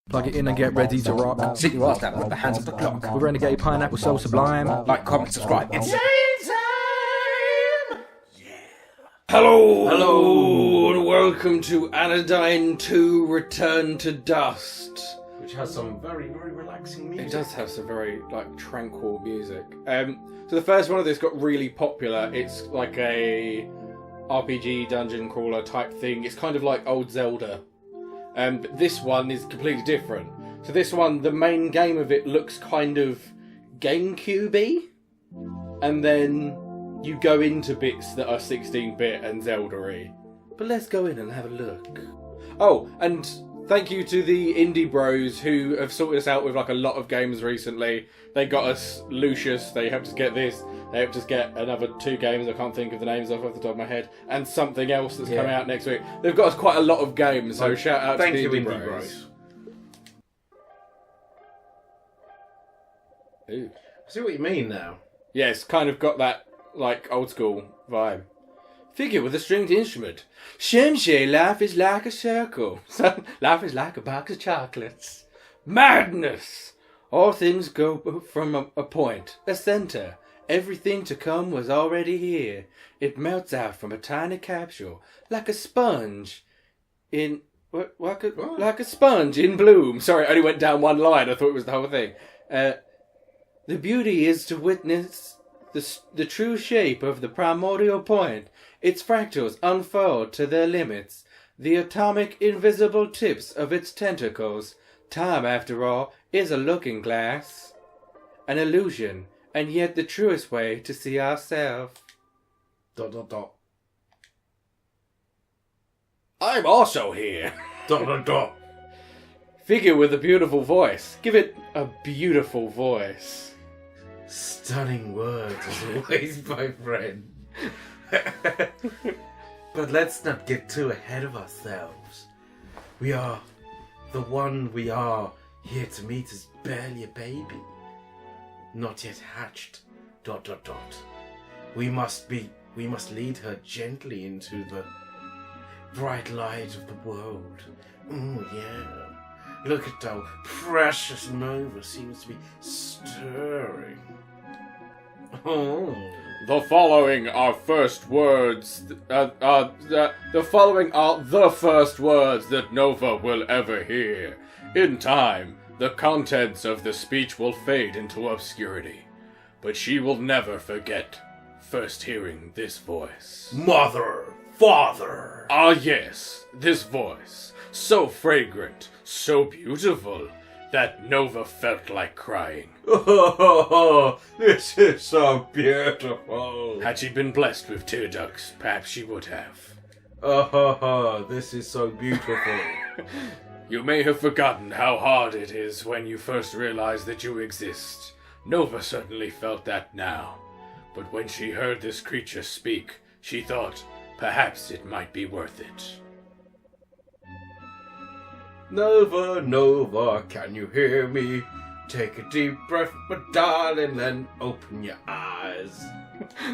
Plug it in and get ready to rock. Sit your ass down with the hands of the clock. With Renegade Pineapple so sublime. Like, comment, subscribe. It's time! Yeah. Hello! Hello, and welcome to Anodyne 2 Return to Dust. Which has some very, very relaxing music. It does have some very, tranquil music. So the first one of this got really popular. It's like a RPG dungeon crawler type thing. It's kind of like old Zelda. But this one is completely different. So this one, the main game of it looks kind of GameCube-y. And then you go into bits that are 16-bit and Zelda-y. But let's go in and have a look. Oh, and thank you to the Indie Bros who have sorted us out with a lot of games recently. They got us Lucius, they helped us get this, they helped us get another 2 games I can't think of the names off the top of my head, and something else that's coming out next week. They've got us quite a lot of games, so shout out to the Indie Bros. Ooh. I see what you mean now. Yeah, it's kind of got that, old school vibe. Figure with a stringed instrument. Shenshei, life is like a circle. Life is like a box of chocolates. Madness! All things go from a point, a center. Everything to come was already here. It melts out from a tiny capsule, like a sponge in... Like a sponge in bloom. Sorry, I only went down one line. I thought it was the whole thing. The beauty is to witness the true shape of the primordial point. Its fractals unfold to their limits, the atomic invisible tips of its tentacles. Time, after all, is a looking glass, an illusion, and yet the truest way to see ourselves. ... I'm also here. ... Figure with a beautiful voice. Give it a beautiful voice. Stunning words, as always, my friend. But let's not get too ahead of ourselves. The one we are here to meet is barely a baby. Not yet hatched. ... We must lead her gently into the bright light of the world. Oh, yeah. Look at how precious Nova seems to be stirring. Oh. The following are first words. The following are the first words that Nova will ever hear. In time, the contents of the speech will fade into obscurity, but she will never forget first hearing this voice. Mother, father. Ah, yes, this voice, so fragrant, so beautiful, that Nova felt like crying. Oh, this is so beautiful. Had she been blessed with tear ducts, perhaps she would have. Oh, this is so beautiful. You may have forgotten how hard it is when you first realize that you exist. Nova certainly felt that now. But when she heard this creature speak, she thought perhaps it might be worth it. Nova, Nova, can you hear me? Take a deep breath, my darling, then open your eyes.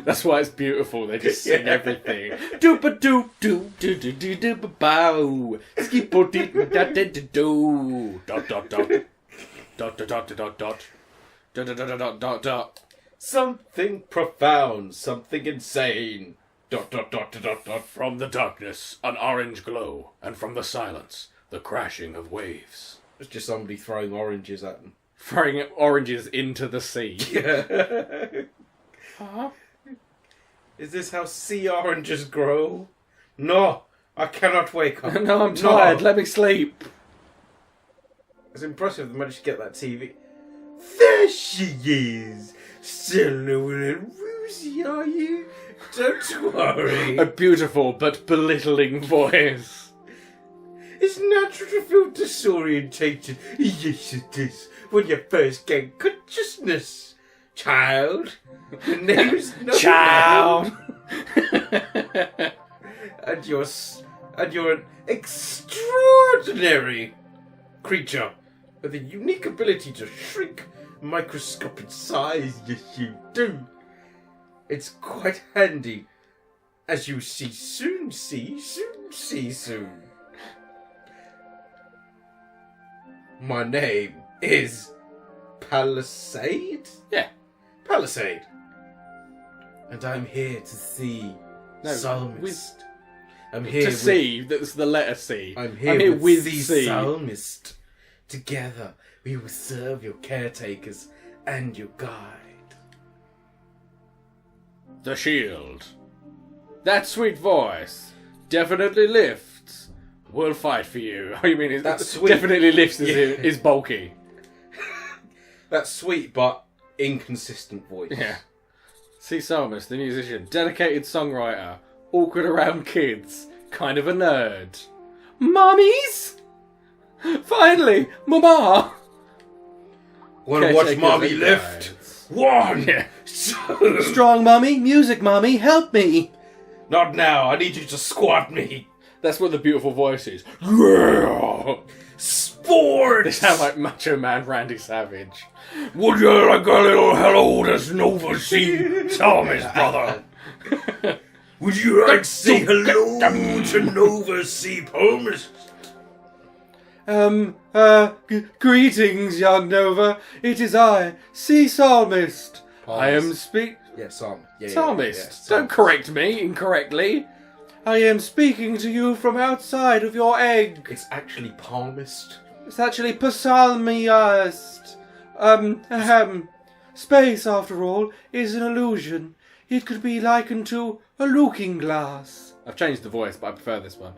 That's why it's beautiful. They just sing everything. Doopa doop doop doo doo doo doopa bow. Skipo dee da da da do. Dot dot dot. Dot dot dot dot dot. Dot dot dot dot dot dot. Something profound, something insane. Dot dot dot dot dot. From the darkness, an orange glow, and from the silence, the crashing of waves. It's just somebody throwing oranges at them. Throwing oranges into the sea. Yeah. Is this how sea oranges grow? No, I cannot wake up. No, I'm tired. Let me sleep. It's impressive they managed to get that TV. There she is. Still a little woozy, are you? Don't worry. A beautiful but belittling voice. It's natural to feel disorientated. Yes, it is. When you first gain consciousness, child. The name's no Child. and you're an extraordinary creature with a unique ability to shrink microscopic size. Yes, you do. It's quite handy, as you see soon. My name is Palisade? Yeah. Palisade. And I'm here to see Psalmist. I'm here To see, that's the letter C. I'm here with with the C. Psalmist. Together we will serve your caretakers and your guide. The shield. That sweet voice definitely lifts. We'll fight for you. I mean, That's sweet. definitely lifts is bulky. That sweet but inconsistent voice. Yeah. See Psalmist, the musician, dedicated songwriter, awkward around kids, kind of a nerd. Mummies? Finally, Mama! Wanna watch Caretakers Mommy and lift? guides. One! Yeah. Strong mummy, music mummy, help me! Not now, I need you to squat me. That's what the beautiful voice is. Yeah! Sports! They sound like Macho Man Randy Savage. Would you like a little hello to Nova Sea Psalmist, brother? Would you like to say hello to Nova Sea Psalmist? Greetings, young Nova. It is I, Sea Psalmist. I am Yeah, Psalm. Psalmist. Don't correct me incorrectly. I am speaking to you from outside of your egg. It's actually palmist. It's actually psalmist. Space, after all, is an illusion. It could be likened to a looking glass. I've changed the voice, but I prefer this one.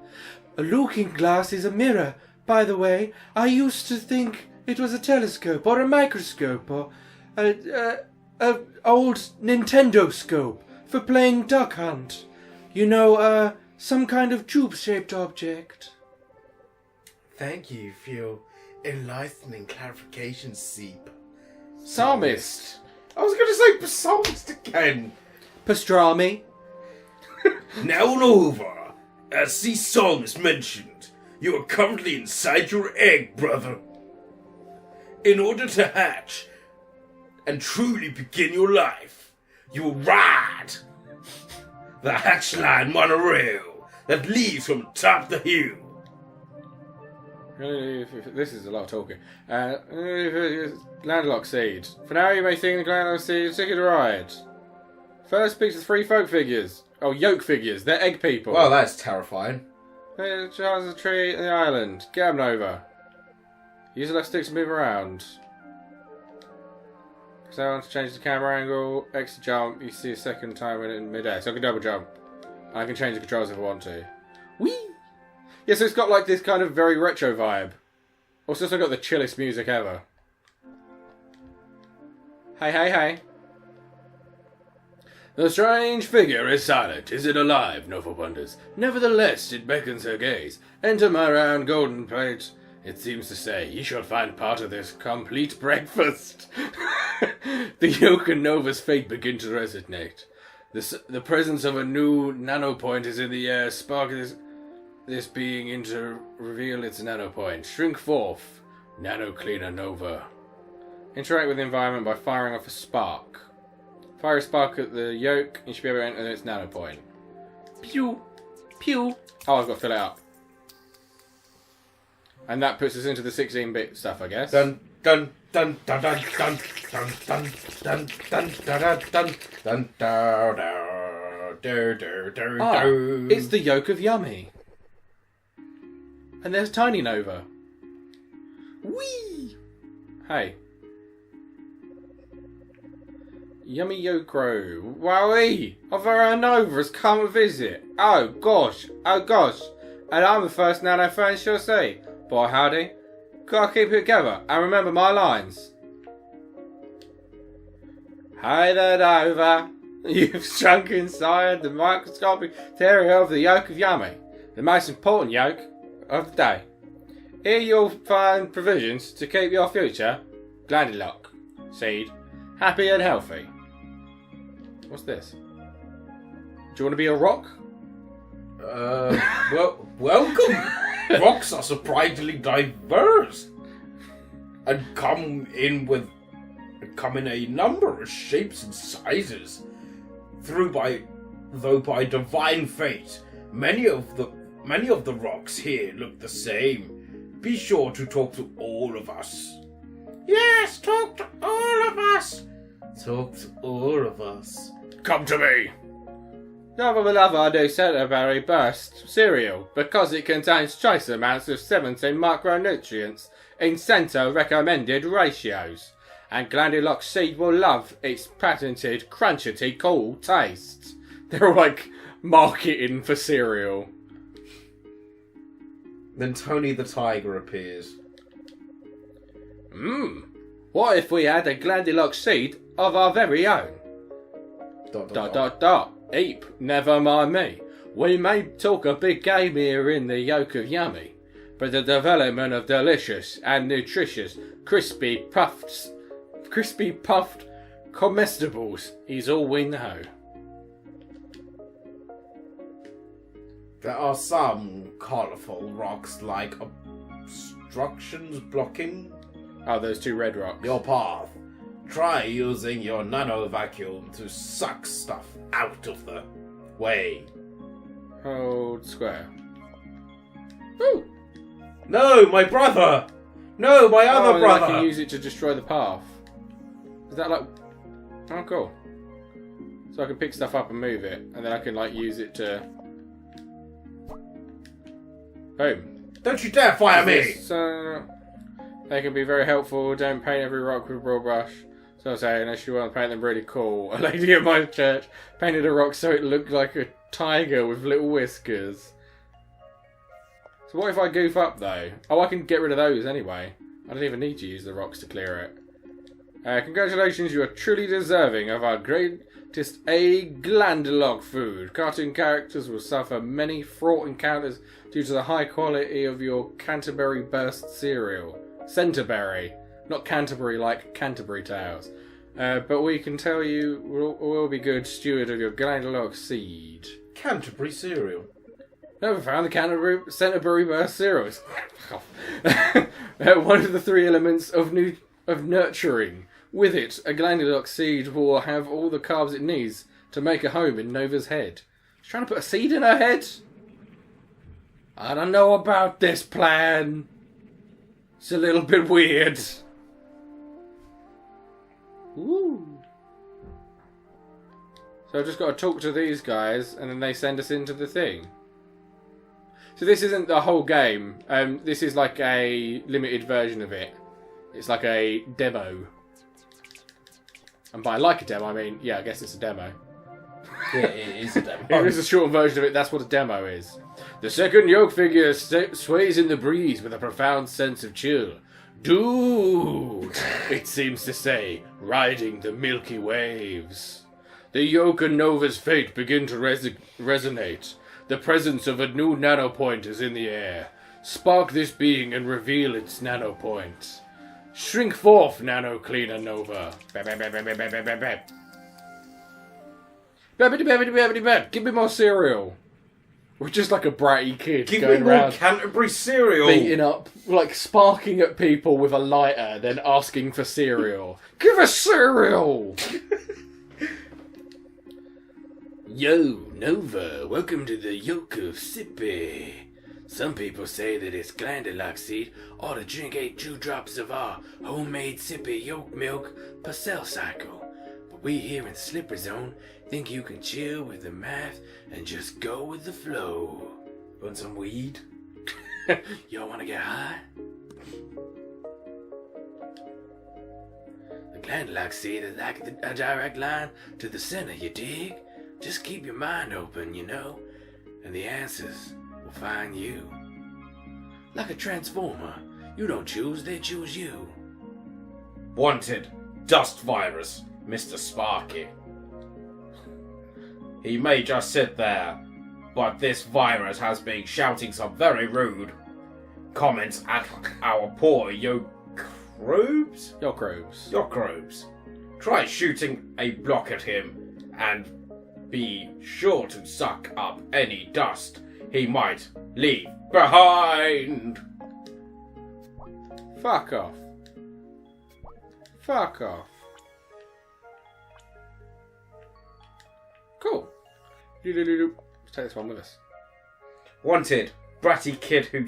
A looking glass is a mirror. By the way, I used to think it was a telescope or a microscope or a old Nintendo scope for playing Duck Hunt. You know, some kind of tube-shaped object. Thank you for your enlightening clarification, Seep. Psalmist. I was going to say psalmist again. Pastrami. Now and over, as the psalmist mentioned, you are currently inside your egg, brother. In order to hatch and truly begin your life, you will ride the hatchline monorail that leads from top of the hill. This is a lot of talking. Landlocked seed. For now, you may think the landlocked seed is a ticket to ride. First speaks to 3 folk figures. Oh, yoke figures. They're egg people. Well, that's terrifying. Charles a tree in the island. Get them over. Use the left stick to move around. So I want to change the camera angle. X to jump. You see a second time when in mid-air. So I can double jump. I can change the controls if I want to. Whee! Yeah, so it's got like this kind of very retro vibe. Also, got the chillest music ever. Hey, hey, hey. The strange figure is silent. Is it alive? Nova wonders. Nevertheless, it beckons her gaze. Enter my round golden plate. It seems to say, ye shall find part of this complete breakfast. The yoke and Nova's fate begin to resonate. The presence of a new nanopoint is in the air. Spark this being in to reveal its nanopoint. Shrink forth. Nano Cleaner Nova. Interact with the environment by firing off a spark. Fire a spark at the yoke, you should be able to enter its nanopoint. Pew! Pew! Oh, I've got to fill it up. And that puts us into the 16-bit stuff, I guess. Dun dun dun dun dun dun dun dun dun dun dun dun dun dun. Ah, it's the yoke of Yummy. And there's Tiny Nova. Whee! Hey. Yummy Yokro. Wowee! Our Nova has come to visit. Oh gosh. And I'm the first nano fan she'll see. Boy howdy. Gotta keep it together and remember my lines. Hey there, Nova. You've shrunk inside the microscopic area of the yolk of Yummy, the most important yolk of the day. Here you'll find provisions to keep your future Glandilock seed happy and healthy. What's this? Do you want to be a rock? Well, welcome. Rocks are surprisingly diverse and come in a number of shapes and sizes. Though by divine fate, many of the rocks here look the same, be sure to talk to all of us. Yes, talk to all of us. Talk to all of us. Come to me. Never will ever do Centerberry Burst cereal because it contains trace amounts of 17 micronutrients in center recommended ratios. And Glandulock Seed will love its patented crunchity cool taste. They're like marketing for cereal. Then Tony the Tiger appears. What if we had a Glandulock Seed of our very own? ... Eep, never mind me. We may talk a big game here in the Yoke of Yummy, but the development of delicious and nutritious crispy puffed comestibles is all we know. There are some colourful rocks like obstructions blocking Oh, those two red rocks. your path. Try using your nano vacuum to suck stuff out of the way. Hold square. Ooh! No, my brother! No, my other and brother! I can use it to destroy the path. Is that like... Oh, cool. So I can pick stuff up and move it, and then I can like use it to... Boom. Don't you dare fire me! They can be very helpful. Don't paint every rock with a broad brush. So I say, unless you want to paint them really cool. A lady at my church painted a rock so it looked like a tiger with little whiskers. So what if I goof up though? Oh, I can get rid of those anyway. I don't even need to use the rocks to clear it. Congratulations, you are truly deserving of our greatest Glandulock food. Cartoon characters will suffer many fraught encounters due to the high quality of your Canterbury Burst cereal. Centerberry, not Canterbury like Canterbury Tales. But we can tell you we'll be good steward of your Glandulock Seed. Canterbury cereal. Never found the Canterbury Burst cereals. One of the three elements of nurturing. With it, a Glandulock Seed will have all the carbs it needs to make a home in Nova's head. She's trying to put a seed in her head? I don't know about this plan. It's a little bit weird. Ooh. So I've just got to talk to these guys, and then they send us into the thing. So this isn't the whole game. This is like a limited version of it. It's like a demo. And by like a demo, I mean, yeah, I guess it's a demo. Yeah, it is a demo. If it's a short version of it, that's what a demo is. The second yoke figure sways in the breeze with a profound sense of chill. Dude, it seems to say, riding the milky waves. The yoke and Nova's fate begin to resonate. The presence of a new nanopoint is in the air. Spark this being and reveal its nanopoint. Shrink forth, Nano Cleaner Nova. Give me more cereal. We're just like a bratty kid Give going me more around Canterbury cereal! beating up, like sparking at people with a lighter, then asking for cereal. Give us cereal! Yo, Nova, welcome to the Yoke of Sippy. Some people say that it's Glandulock Seed ought to drink 8 dewdrops of our homemade Sippy yolk milk per cell cycle. But we here in the Slippery Zone think you can chill with the math and just go with the flow. Want some weed? Y'all want to get high? The Glandulock Seed is like a direct line to the center, you dig? Just keep your mind open, you know, and the answers will find you. Like a transformer, you don't choose, they choose you. Wanted, Dust Virus, Mr. Sparky. He may just sit there, but this virus has been shouting some very rude comments at our poor Yokrobes? Yokrobes. Try shooting a block at him and be sure to suck up any dust he might leave behind. Fuck off. Fuck off. Cool. Let's take this one with us. Wanted, bratty kid who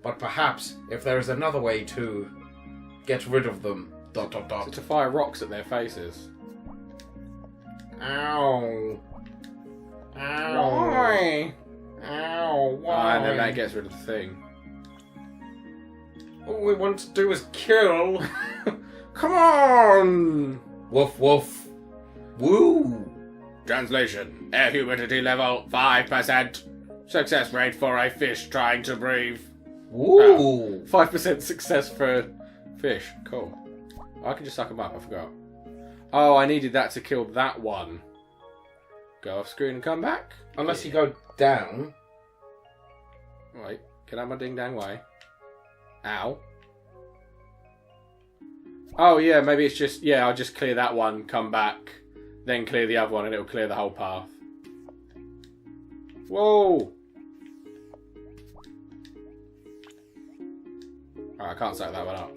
But perhaps if there is another way to get rid of them. ... So to fire rocks at their faces. Ow. Ow. Why? Ow. Why? And then that gets rid of the thing. All we want to do is kill. Come on! Woof woof. Woo. Translation. Air humidity level 5%. Success rate for a fish trying to breathe. Woo. 5% success for fish. Cool. I can just suck them up, I forgot. Oh, I needed that to kill that one. Go off screen and come back? Unless you go down. Wait, can I have my ding dang way? Ow. Oh yeah, maybe it's just, yeah, I'll just clear that one, come back, then clear the other one and it'll clear the whole path. Whoa! Alright, I can't suck that one up.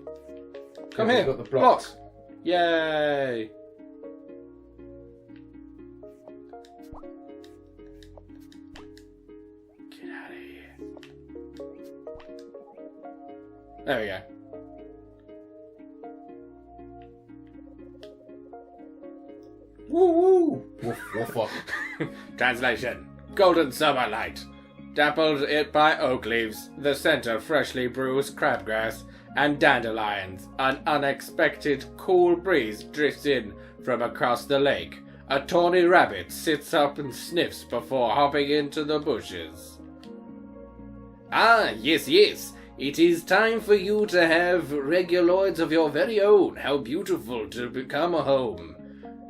Come here, Got the blocks. block! Yay! Get out of here. There we go. Woo woo. Woof woof woof. Translation. Golden summer light. Dappled it by oak leaves, the center freshly bruised crabgrass, and dandelions. An unexpected cool breeze drifts in from across the lake. A tawny rabbit sits up and sniffs before hopping into the bushes. Ah, yes, yes. It is time for you to have reguloids of your very own. How beautiful to become a home.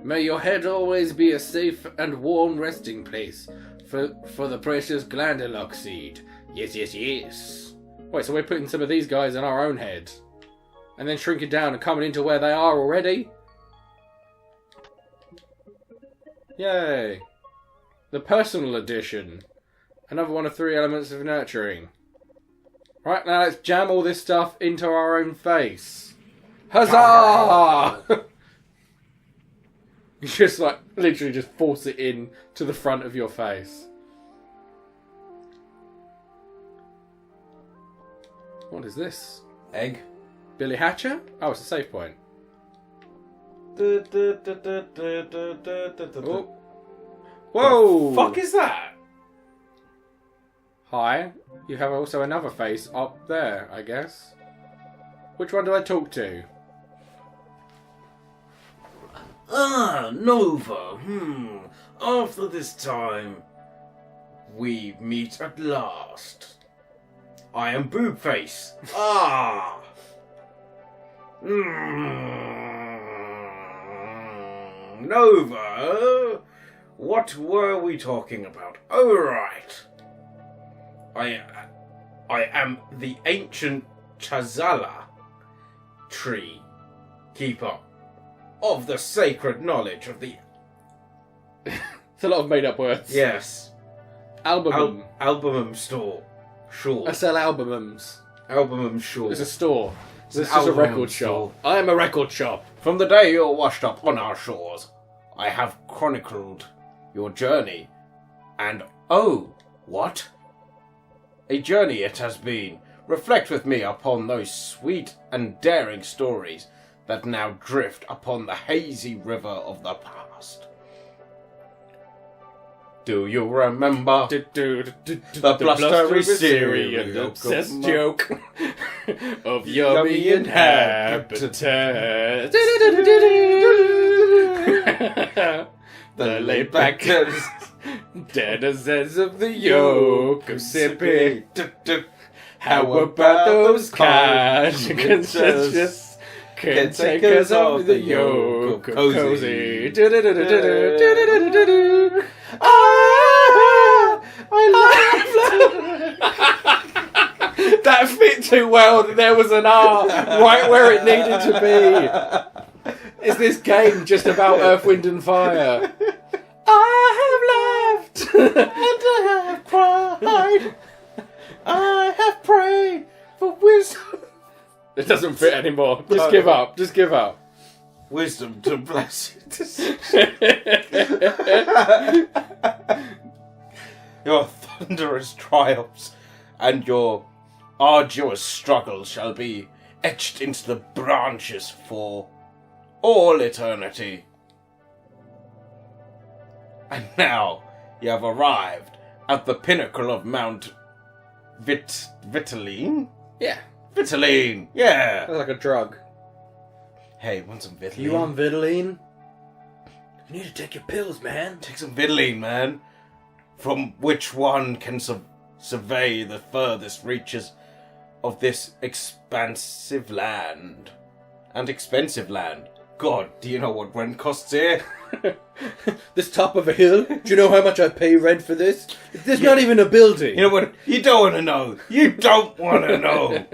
May your head always be a safe and warm resting place for the precious glandulock seed. Yes, yes, yes. Wait, so we're putting some of these guys on our own head? And then shrinking down and coming into where they are already? Yay. The personal edition. Another one of 3 elements of nurturing. Right, now let's jam all this stuff into our own face. Huzzah! You just like, literally just force it in to the front of your face. What is this? Egg. Billy Hatcher? Oh, it's a save point. Oh. Whoa! Fuck is that? Hi. You have also another face up there, I guess. Which one do I talk to? Ah, Nova. After this time, we meet at last. I am Boobface. Ah. Nova. What were we talking about? Oh, right. I am the ancient Chazala tree keeper of the sacred knowledge of the... It's a lot of made-up words. Yes. Albumum. Albumum store. Sure. I sell albumums. Albumum sure. It's a store. It's an This is a albumum record store. shop. I am a record shop. From the day you washed up on our shores, I have chronicled your journey. And oh, what? A journey it has been. Reflect with me upon those sweet and daring stories that now drift upon the hazy river of the past. Do you remember the blustery serial obsessed joke of yummy inhabitant? The laid back denizens of the yoke of sipping. How about those conscientious caretakers of the yoke of cozy? That fit too well that there was an R right where it needed to be. Is this game just about Earth, Wind and Fire? I have laughed and I have cried. I have prayed for wisdom. It doesn't fit anymore. Just give up. Just give up. Wisdom to bless it. Your thunderous triumphs and your arduous struggle shall be etched into the branches for all eternity. And now you have arrived at the pinnacle of Mount Vitaline? Yeah. Vitaline, yeah. That's like a drug. Hey, want some Vitaline? You on Vitaline? You need to take your pills, man. Take some Vitaline, man. From which one can survey the furthest reaches of this expansive land. And expensive land. God, do you know what rent costs here? This top of a hill? Do you know how much I pay rent for this? There's not even a building. You know what? You don't want to know. You don't want to know.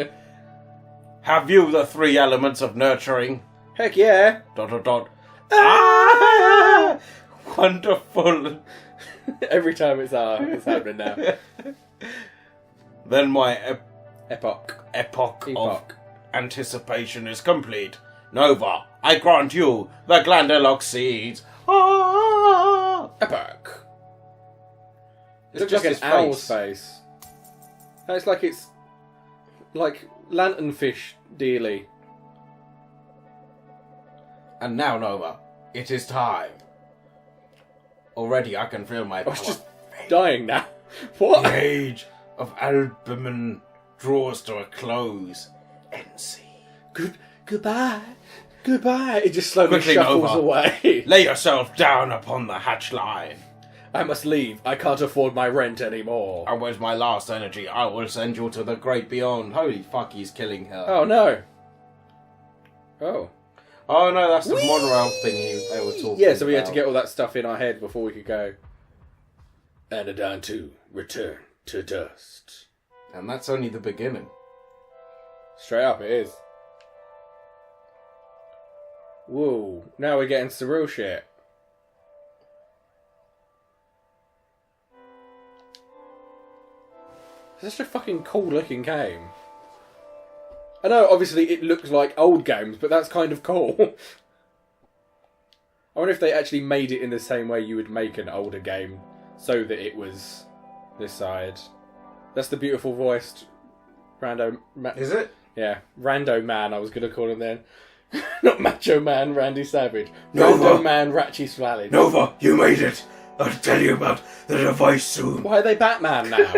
Have you the 3 elements of nurturing? Heck yeah. ... Ah! Wonderful. Every time it's happening now. Then my Epoch. of anticipation is complete. Nova, I grant you the Glandelock seeds. Ah! Epoch. It looks just like his an owl's face. face. No, it's like lanternfish dealy. And now, Nova, it is time. Already I can feel my I power. was just dying now. What? The age of albumin draws to a close. NC. Goodbye. It just slowly Quickly, shuffles Nova. away. Lay yourself down upon the hatch line. I must leave. I can't afford my rent anymore. And with my last energy, I will send you to the great beyond. Holy fuck, he's killing her. Oh no. Oh. Oh no, that's the monorail thing they were talking about. Yeah, so we had to get all that stuff in our head before we could go. Anodyne 2, return to dust. And that's only the beginning. Straight up, it is. Whoa, now we're getting surreal shit. It's such a fucking cool looking game. I know, obviously, it looks like old games, but that's kind of cool. I wonder if they actually made it in the same way you would make an older game, so that it was this side. That's the beautiful voiced Rando... Is it? Yeah, Rando Man, I was going to call him then. Not Macho Man, Randy Savage. Nova. Rando Man, Ratchy Swalley. Nova, you made it. I'll tell you about the device soon. Why are they Batman now?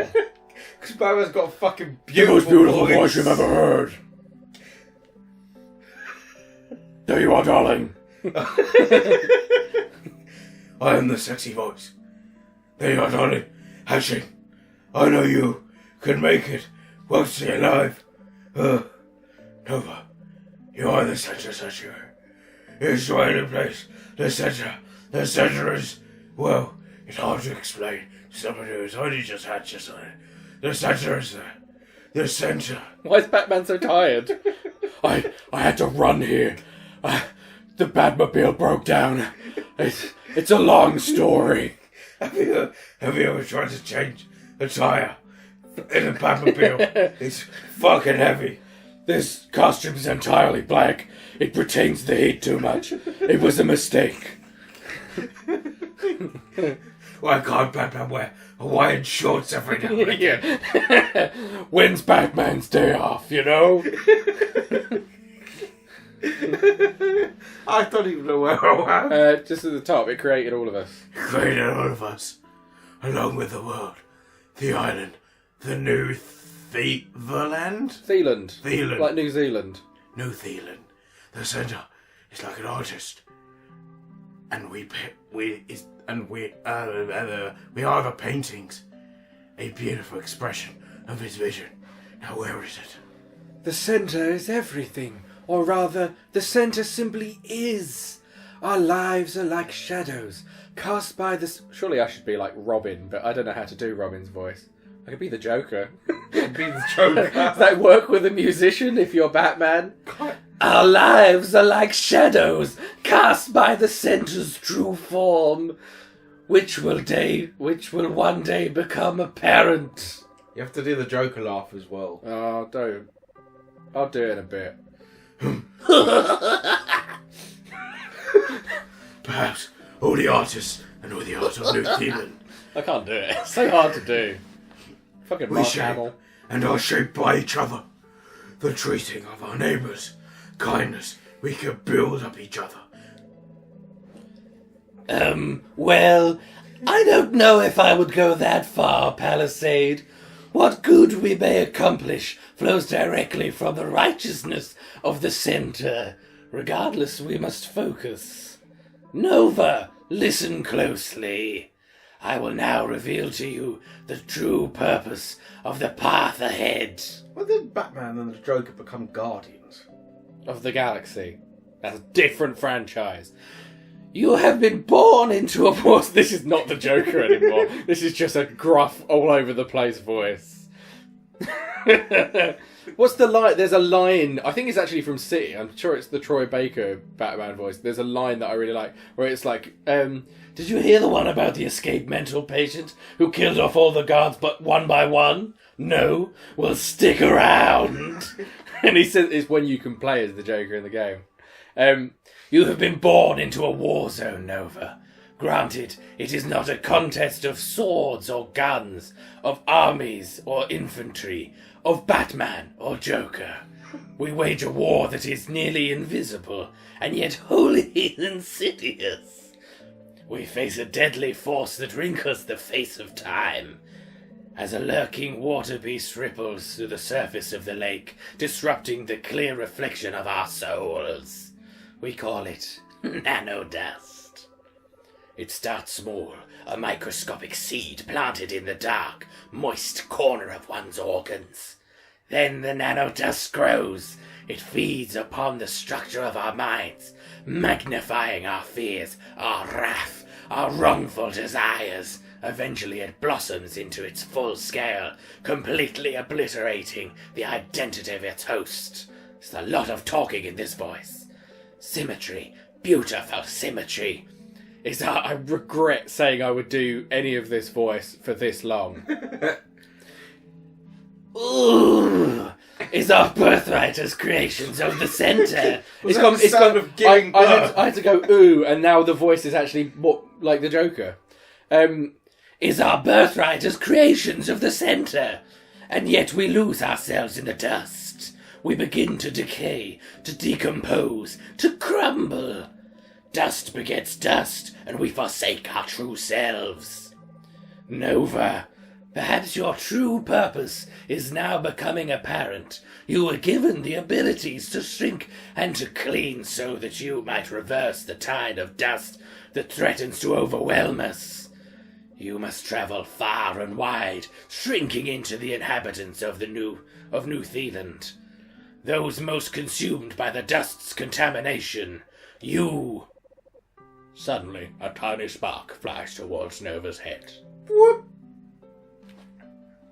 Because Batman's got a fucking The beautiful most beautiful voice you've ever heard. There you are, darling. I am the sexy voice. There you are, darling. Hatching. I know you can make it. Won't stay alive. Nova, you are the center sanctuary. It's right in place. The center is, well, it's hard to explain to somebody who's only just hatched us on it. The center is there. The center. Why is Batman so tired? I had to run here. The Batmobile broke down. It's a long story. Have you ever tried to change a tire in a Batmobile? It's fucking heavy. This costume is entirely black. It retains the heat too much. It was a mistake. Why can't Batman wear Hawaiian shorts every now and again? When's Batman's day off, you know? I don't even know where I am. Just at the top, it created all of us. Created all of us, along with the world, the island, the new Thieverland? Zealand. Like New Zealand. New Zealand. The centre is like an artist. And we are the paintings. A beautiful expression of his vision. Now where is it? The centre is everything. Or rather, the centre simply is. Our lives are like shadows, cast by the... Surely I should be like Robin, but I don't know how to do Robin's voice. I could be the Joker. Be the Joker. Does that work with a musician if you're Batman? Our lives are like shadows, cast by the centre's true form, which will one day become apparent. You have to do the Joker laugh as well. Oh, don't. I'll do it in a bit. Perhaps all the artists and all the art of New Zealand. I can't do it. It's so hard to do. Fucking Mark shape Hamill. and are shaped by each other. The treating of our neighbours, kindness, we can build up each other. Well, I don't know if I would go that far, Palisade. What good we may accomplish flows directly from the righteousness of the center. Regardless, we must focus. Nova, listen closely. I will now reveal to you the true purpose of the path ahead. When did Batman and the Joker become guardians? Of the galaxy. That's a different franchise. You have been born into a war. This is not the Joker anymore. This is just a gruff, all over the place voice. What's the line? There's a line, I think it's actually from City. I'm sure it's the Troy Baker Batman voice. There's a line that I really like where it's like, did you hear the one about the escaped mental patient who killed off all the guards but one by one? No? Well, stick around. and he says it's when you can play as the Joker in the game. You have been born into a war zone, Nova. Granted, it is not a contest of swords or guns, of armies or infantry, of Batman or Joker. We wage a war that is nearly invisible, and yet wholly insidious. We face a deadly force that wrinkles the face of time. As a lurking water beast ripples through the surface of the lake, disrupting the clear reflection of our souls. We call it nanodust. It starts small, a microscopic seed planted in the dark, moist corner of one's organs. Then the nanodust grows. It feeds upon the structure of our minds, magnifying our fears, our wrath, our wrongful desires. Eventually it blossoms into its full scale, completely obliterating the identity of its host. There's a lot of talking in this voice. Symmetry, beautiful symmetry. I regret saying I would do any of this voice for this long. Ooh, is our birthright as creations of the center. I had to go ooh, and now the voice is actually more like the Joker. Is our birthright as creations of the center, and yet we lose ourselves in the dust. We begin to decay, to decompose, to crumble. Dust begets dust, and we forsake our true selves. Nova, perhaps your true purpose is now becoming apparent. You were given the abilities to shrink and to clean so that you might reverse the tide of dust that threatens to overwhelm us. You must travel far and wide, shrinking into the inhabitants of New Zealand. Those most consumed by the dust's contamination. You. Suddenly, a tiny spark flashed towards Nova's head. What?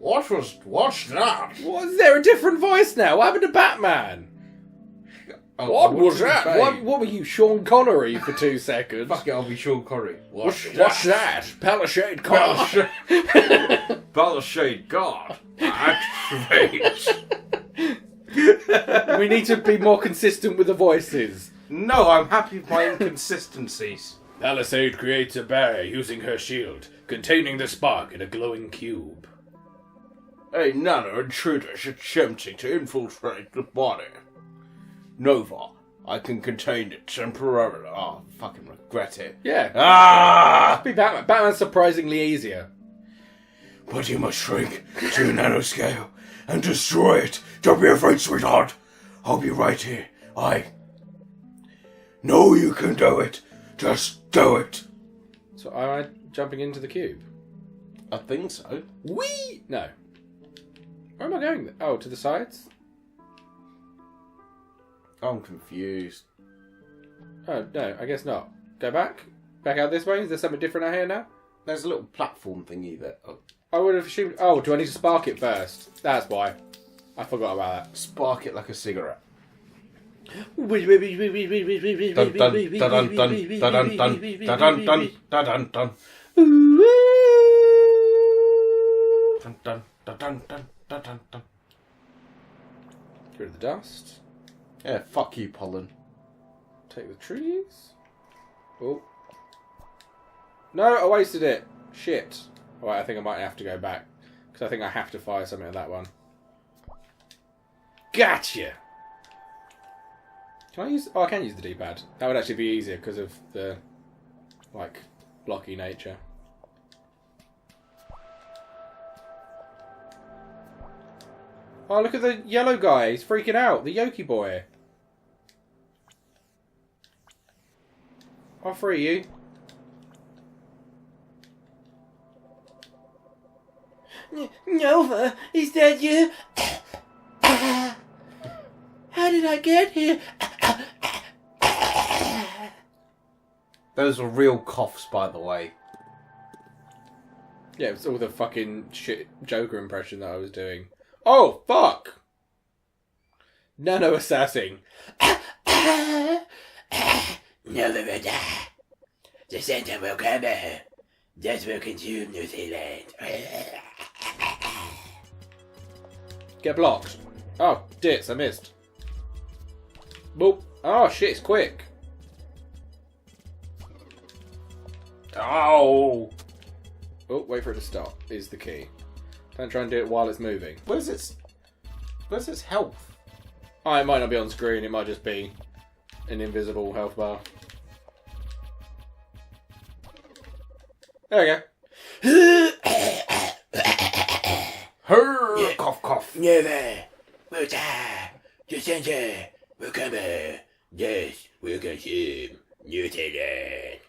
What's that? Was there a different voice now? What happened to Batman? What was that? What were you, Sean Connery, for 2 seconds? Fuck it, I'll be Sean Connery. What's that? Palisade God. Palisade God. Activate. We need to be more consistent with the voices. No, I'm happy with my inconsistencies. Palisade creates a barrier using her shield, containing the spark in a glowing cube. A nano intruder is attempting to infiltrate the body. Nova, I can contain it temporarily. Oh, I fucking regret it. Yeah. Ah! Be Batman. Batman's surprisingly easier. But you must shrink to a nanoscale and destroy it. Don't be afraid, sweetheart. I'll be right here. I know you can do it. Just do it. So am I jumping into the cube? I think so. Whee! No. Where am I going? Oh, to the sides? I'm confused. Oh, no, I guess not. Go back? Back out this way? Is there something different out here now? There's a little platform thingy there. Oh. I would have assumed... Oh, do I need to spark it first? That's why. I forgot about that. Spark it like a cigarette. Dun Dun dun dun dun dun dun dun dun dun dun. Dun dun dun dun dun dun dun. Get rid of the dust. Yeah, fuck you, pollen. Take the trees. Oh. No, I wasted it. Shit. Alright, I think I might have to go back. Because I think I have to fire something at that one. Gotcha! Can I use... Oh, I can use the D-pad. That would actually be easier because of the, like, blocky nature. Oh, look at the yellow guy. He's freaking out. The Yoki boy. I'll free you. Nova, is that you? How did I get here? Those were real coughs, by the way. Yeah, it's all the fucking shit Joker impression that I was doing. Oh, fuck! Nano assassin. Nova will die. The center will come here. That will consume New Zealand. Get blocked. Oh, dits, I missed. Boop. Oh, shit, it's quick. Oh! Oh, wait for it to stop, is the key. Don't try and do it while it's moving. Where's its health? Oh, it might not be on screen, it might just be an invisible health bar. There we go. Her cough cough. Nova will die. The center will come here. This will consume New Zealand.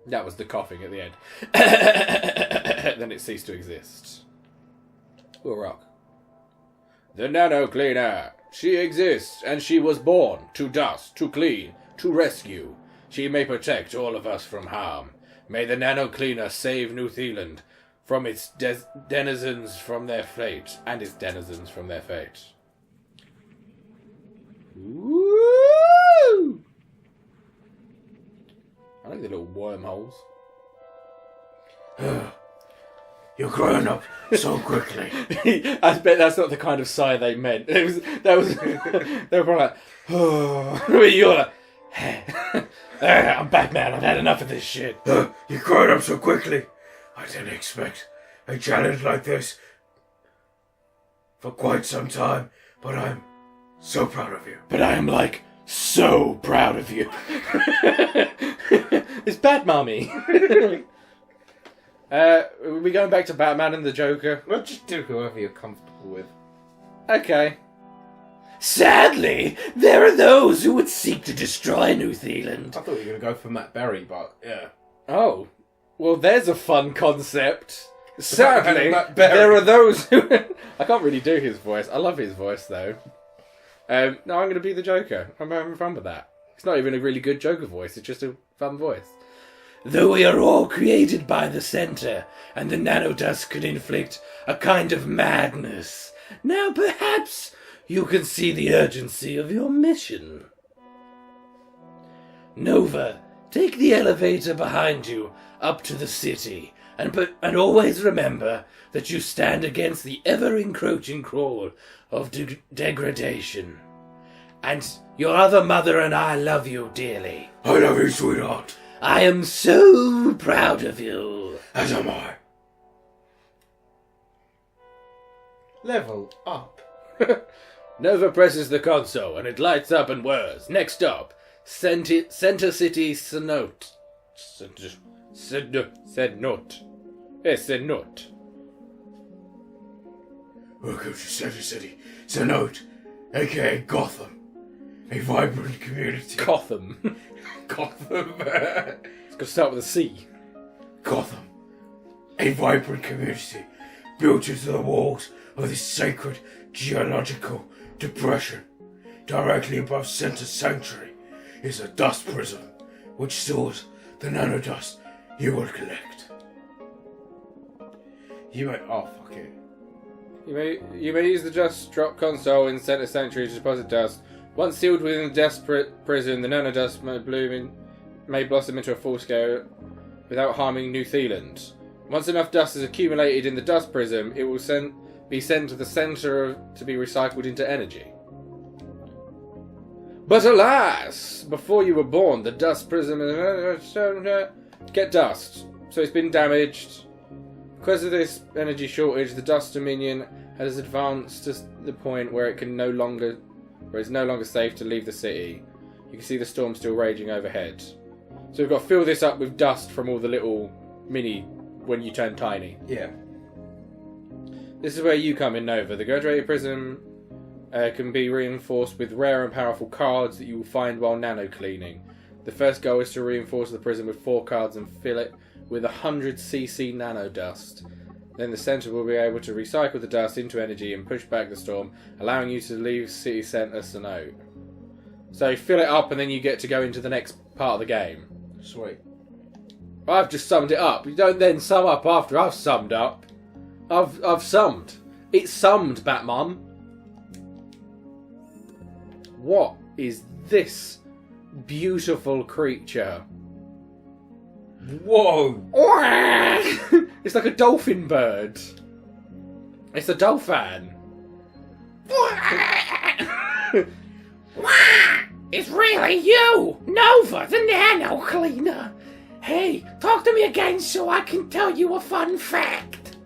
That was the coughing at the end. Then it ceased to exist. We'll rock. The Nano Cleaner. She exists, and she was born to dust, to clean, to rescue. She may protect all of us from harm. May the Nano Cleaner save New Zealand from its denizens from their fate, and its denizens from their fate. Woo! I like the little wormholes. You're growing up so quickly. I bet that's not the kind of sigh they meant. They were probably like, oh. You're like, I'm Batman, I've had enough of this shit. You're growing up so quickly. I didn't expect a challenge like this for quite some time, but I'm so proud of you. But I am like so proud of you. It's Bat Mommy. Are we going back to Batman and the Joker? Well, just do whoever you're comfortable with. Okay. Sadly, there are those who would seek to destroy New Zealand. I thought you were going to go for Matt Berry, but yeah. Oh. Well, there's a fun concept. Sadly, Matt Berry. there are those who... I can't really do his voice. I love his voice, though. No, I'm going to be the Joker. I'm having fun with that. It's not even a really good Joker voice. It's just a fun voice. Though we are all created by the center, and the nanodust could inflict a kind of madness, now perhaps you can see the urgency of your mission. Nova, take the elevator behind you up to the city, and always remember that you stand against the ever-encroaching crawl of degradation. And your other mother and I love you dearly. I love you, sweetheart. I am so proud of you. As am I. Level up. Nova presses the console and it lights up and whirs. Next up, Center City Cenote. Cenote. Yes, Cenote. Welcome to Center City. Cenote, aka Gotham. A vibrant community. Gotham. Gotham. It's got to start with a C. Gotham. A vibrant community built into the walls of this sacred geological depression. Directly above Center Sanctuary is a dust prism which stores the nanodust you will collect. You may... Oh, fuck it. You may use the dust drop console in Center Sanctuary to deposit dust. Once sealed within the dust prison, the nanodust may blossom into a full scale without harming New Zealand. Once enough dust is accumulated in the dust prism, it will be sent to the center to be recycled into energy. But alas! Before you were born, the dust prism... Get dust. So it's been damaged. Because of this energy shortage, the Dust Dominion has advanced to the point where it's no longer safe to leave the city. You can see the storm still raging overhead. So we've got to fill this up with dust from all the little mini when you turn tiny. Yeah. This is where you come in, Nova. The graduated prism can be reinforced with rare and powerful cards that you will find while nano cleaning. The first goal is to reinforce the prism with 4 cards and fill it with 100cc nano dust. Then the centre will be able to recycle the dust into energy and push back the storm, allowing you to leave city centre Sanote. So fill it up and then you get to go into the next part of the game. Sweet. I've just summed it up. You don't then sum up after I've summed up. I've summed. It's summed, Batmum. What is this beautiful creature? Whoa! It's like a dolphin bird. It's a dolphin. It's really you, Nova, the nano cleaner. Hey, talk to me again so I can tell you a fun fact.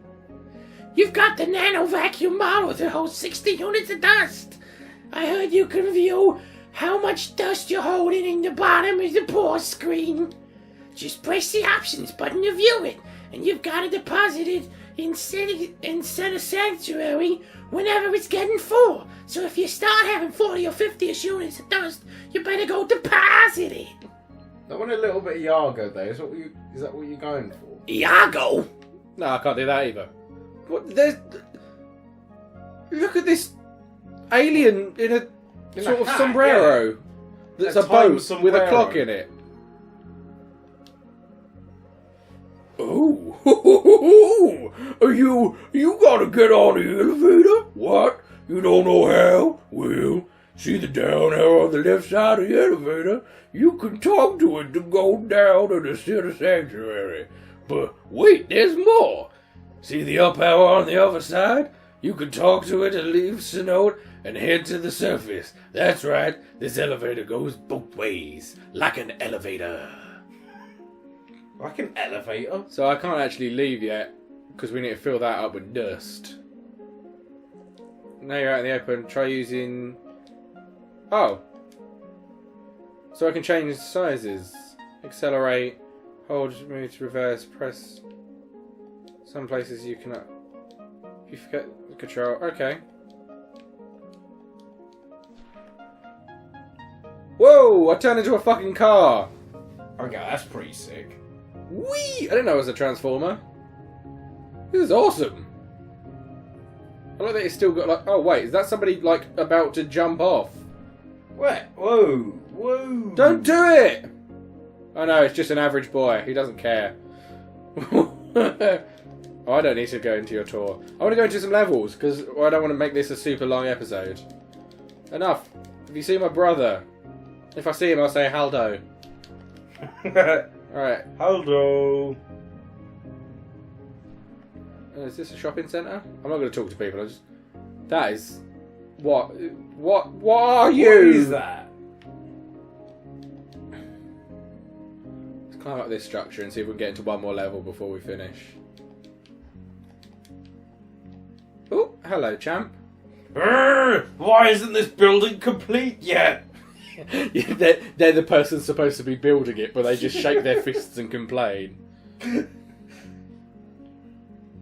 You've got the nano vacuum model that holds 60 units of dust. I heard you can view how much dust you're holding in the bottom of the pour screen. Just press the options button to view it, and you've got to deposit it in Center Sanctuary whenever it's getting full. So if you start having 40 or 50 units of dust, you better go deposit it. I want a little bit of Iago though. Is that what you're going for? Iago? No, I can't do that either. What? Look at this alien in a sort of hat, sombrero. That's A a boat time with a sombrero. clock in it. Oh, you gotta get on the elevator? What? You don't know how? Well, see the down arrow on the left side of the elevator? You can talk to it to go down to the Center Sanctuary. But wait, there's more. See the up arrow on the other side? You can talk to it to leave Sanote and head to the surface. That's right, this elevator goes both ways, like an elevator. Like an elevator? So I can't actually leave yet because we need to fill that up with dust. Now you're out in the open. Try using. Oh. So I can change sizes. Accelerate. Hold. Move to reverse. Press. Some places you cannot. You forget the control. Okay. Whoa! I turned into a fucking car. Okay, that's pretty sick. Whee! I didn't know it was a transformer. This is awesome. I like that it's still got like. Oh wait, is that somebody like about to jump off? What? Whoa! Don't do it! Oh no, it's just an average boy. He doesn't care. Oh, I don't need to go into your tour. I want to go into some levels because I don't want to make this a super long episode. Enough. Have you seen my brother? If I see him, I'll say Haldo. Alright. Hello. Is this a shopping centre? I'm not going to talk to people. That is... What are you? What is that? Let's climb up this structure and see if we can get into one more level before we finish. Oh, hello, champ. Why isn't this building complete yet? They're the person supposed to be building it, but they just shake their fists and complain.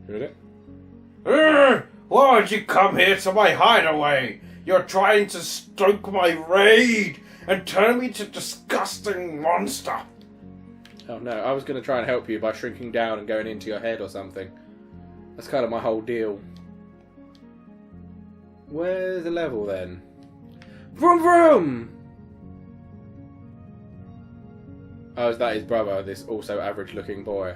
Heard it? Why would you come here to my hideaway? You're trying to stoke my rage and turn me to a disgusting monster. Oh no, I was going to try and help you by shrinking down and going into your head or something. That's kind of my whole deal. Where's the level then? Vroom vroom! Oh, is that his brother, this also average looking boy?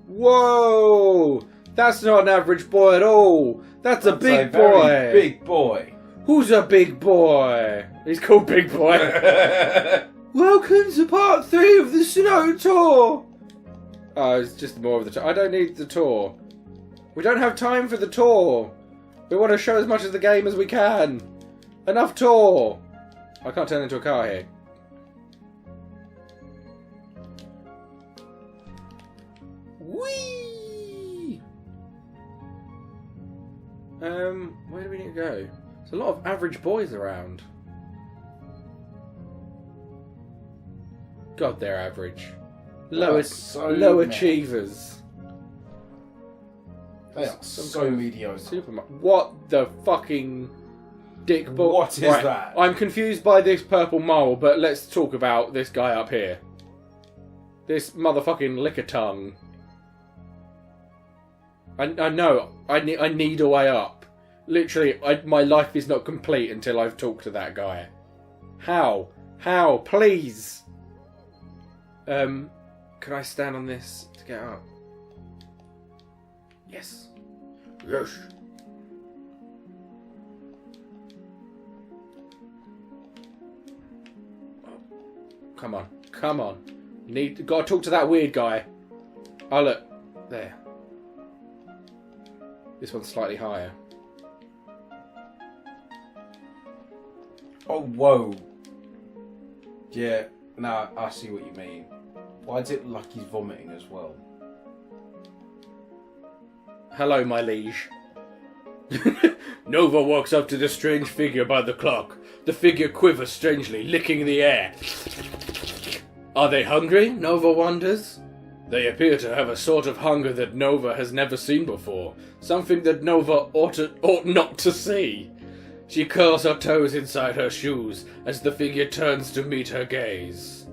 Whoa! That's not an average boy at all! That's a big boy! Big boy. Who's a big boy? He's called Big Boy. Welcome to part 3 of the Snow Tour! Oh, it's just more of the tour. I don't need the tour. We don't have time for the tour. We want to show as much of the game as we can. Enough tour. I can't turn into a car here. Whee! Where do we need to go? There's a lot of average boys around. God, they're average. Low achievers. They are so mediocre. What the fucking dick ball? What is that? I'm confused by this purple mole, but let's talk about this guy up here. This motherfucking liquor tongue. I know. I need a way up. Literally, my life is not complete until I've talked to that guy. How? How? Please. Can I stand on this to get up? Yes. Yes. Come on. Come on. Gotta talk to that weird guy. Oh, look. There. This one's slightly higher. Oh, whoa. Yeah, no, I see what you mean. Why does it look like he's vomiting as well? Hello, my liege. Nova walks up to the strange figure by the clock. The figure quivers strangely, licking the air. Are they hungry? Nova wonders. They appear to have a sort of hunger that Nova has never seen before. Something that Nova ought not to see. She curls her toes inside her shoes as the figure turns to meet her gaze.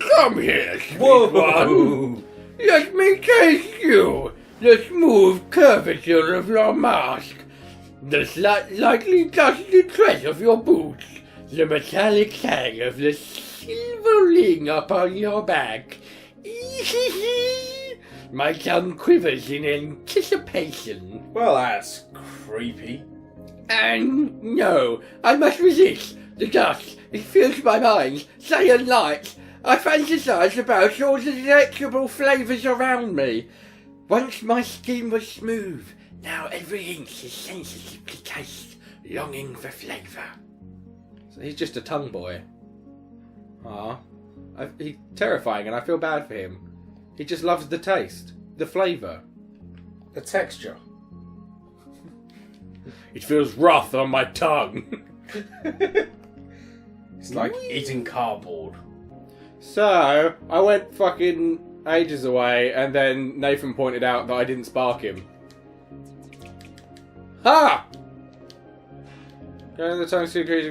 Come here, sweet one. Let me taste you. The smooth curvature of your mask. The slightly dusty tread of your boots. The metallic hang of the silver ring upon your back. My tongue quivers in anticipation. Well, that's creepy. And no, I must resist. The dust, it fills my mind. Cyan lights. I fantasize about all the delectable flavours around me. Once my skin was smooth, now every inch is sensitive to taste, longing for flavour. So he's just a tongue boy. Ah, he's terrifying and I feel bad for him. He just loves the taste, the flavour. The texture. It feels rough on my tongue. It's like eating cardboard. So, I went fucking ages away and then Nathan pointed out that I didn't spark him. Ha! Go in the tongue secret,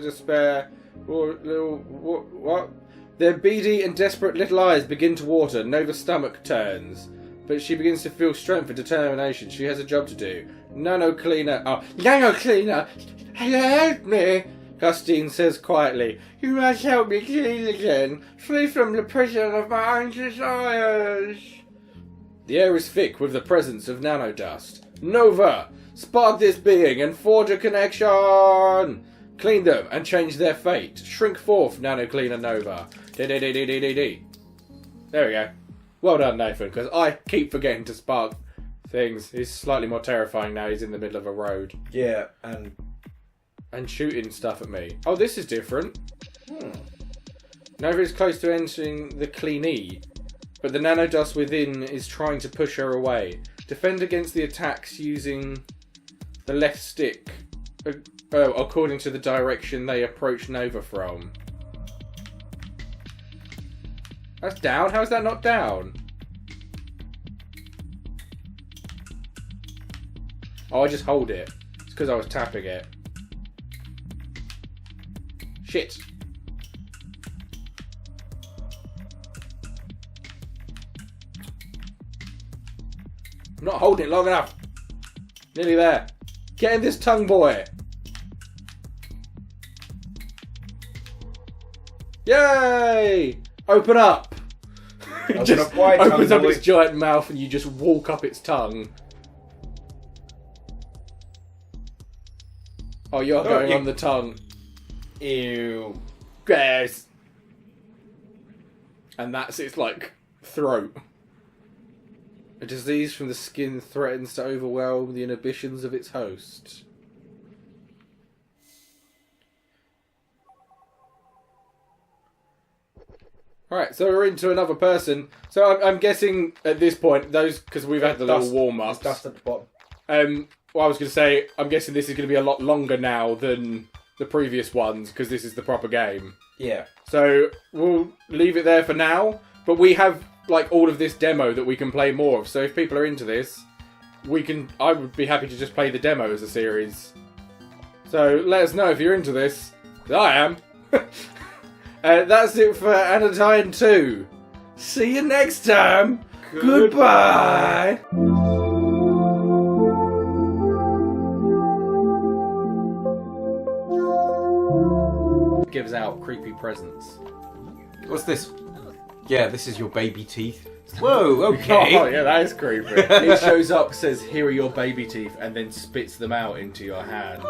despair. What? Their beady and desperate little eyes begin to water. Nova's stomach turns. But she begins to feel strength and determination. She has a job to do. Nano Cleaner, help me! Justine says quietly, you must help me clean again. Free from the prison of my own desires. The air is thick with the presence of nanodust. Nova! Spark this being and forge a connection! Clean them and change their fate. Shrink forth, Nano Cleaner Nova. D-d-d-d-d-d-d. There we go. Well done, Nathan, because I keep forgetting to spark things. He's slightly more terrifying now he's in the middle of a road. Yeah, and shooting stuff at me. Oh, this is different. Nova is close to entering the cleanee, but the nanodust within is trying to push her away. Defend against the attacks using the left stick, according to the direction they approach Nova from. That's down? How is that not down? Oh, I just hold it. It's because I was tapping it. Shit. I'm not holding it long enough. Nearly there. Get in this tongue, boy. Yay! Open up. Open Just up wide, opens tongue up boy. its giant mouth and you just walk up its tongue. Oh, you're going on the tongue. Ew. Gross. And that's its, like, throat. A disease from the skin threatens to overwhelm the inhibitions of its host. Alright, so we're into another person. So I'm guessing at this point, those, because we've had the little warm-ups. There's dust at the bottom. Well, I was going to say, I'm guessing this is going to be a lot longer now than the previous ones, because this is the proper game. Yeah. So, we'll leave it there for now, but we have, like, all of this demo that we can play more of, so if people are into this, I would be happy to just play the demo as a series. So, let us know if you're into this, 'cause I am. That's it for Anodyne 2. See you next time! Goodbye. Gives out creepy presents. What's this? Yeah, this is your baby teeth. Whoa, okay. Oh, yeah, that is creepy. It shows up, says, "Here are your baby teeth," and then spits them out into your hand.